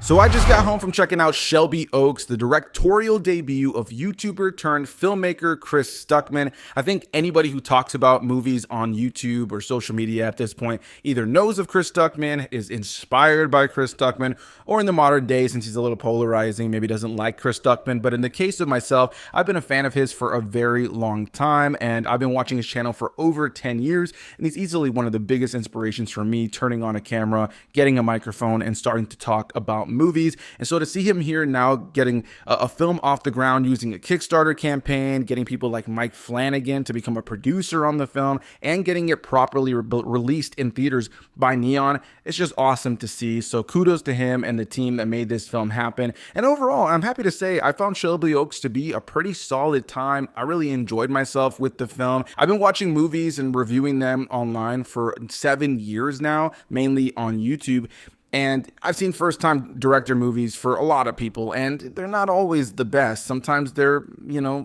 So I just got home from checking out Shelby Oaks, the directorial debut of YouTuber-turned-filmmaker Chris Stuckmann. I think anybody who talks about movies on YouTube or social media at this point either knows of Chris Stuckmann, is inspired by Chris Stuckmann, or in the modern day, since he's a little polarizing, maybe doesn't like Chris Stuckmann. But in the case of myself, I've been a fan of his for a very long time, and I've been watching his channel for over 10 years, and he's easily one of the biggest inspirations for me, turning on a camera, getting a microphone, and starting to talk about movies. And so to see him here now getting a film off the ground using a Kickstarter campaign, getting people like Mike Flanagan to become a producer on the film, and getting it properly released in theaters by Neon, it's just awesome to see. So kudos to him and the team that made this film happen. And overall, I'm happy to say I found Shelby Oaks to be a pretty solid time. I really enjoyed myself with the film. I've been watching movies and reviewing them online for 7 years now, mainly on YouTube. And I've seen first-time director movies for a lot of people, and they're not always the best. Sometimes they're,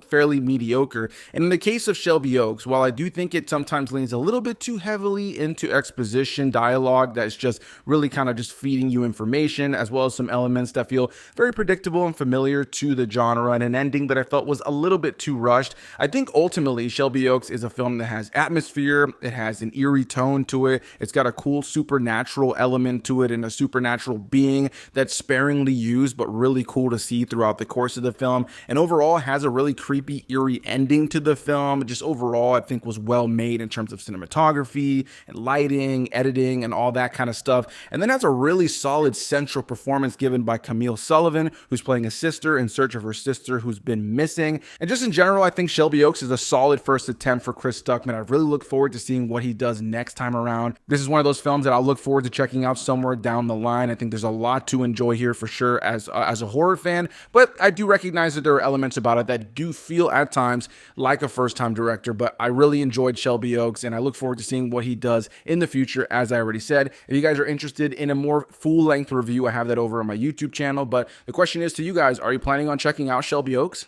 fairly mediocre. And in the case of Shelby Oaks, while I do think it sometimes leans a little bit too heavily into exposition dialogue that's just really kind of just feeding you information, as well as some elements that feel very predictable and familiar to the genre, and an ending that I felt was a little bit too rushed, I think ultimately Shelby Oaks is a film that has atmosphere, it has an eerie tone to it, it's got a cool supernatural element to it, and a supernatural being that's sparingly used but really cool to see throughout the course of the film, and overall has a really creepy, eerie ending to the film. Just overall, I think was well made in terms of cinematography and lighting, editing, and all that kind of stuff. And then has a really solid central performance given by Camille Sullivan, who's playing a sister in search of her sister who's been missing. And just in general, I think Shelby Oaks is a solid first attempt for Chris Stuckmann. I really look forward to seeing what he does next time around. This is one of those films that I'll look forward to checking out somewhere down the line. I think there's a lot to enjoy here for sure as a horror fan, but I do recognize that there are elements about it that do feel at times like a first-time director. But I really enjoyed Shelby Oaks, and I look forward to seeing what he does in the future, as I already said. If you guys are interested in a more full-length review, I have that over on my YouTube channel. But the question is to you guys, are you planning on checking out Shelby Oaks?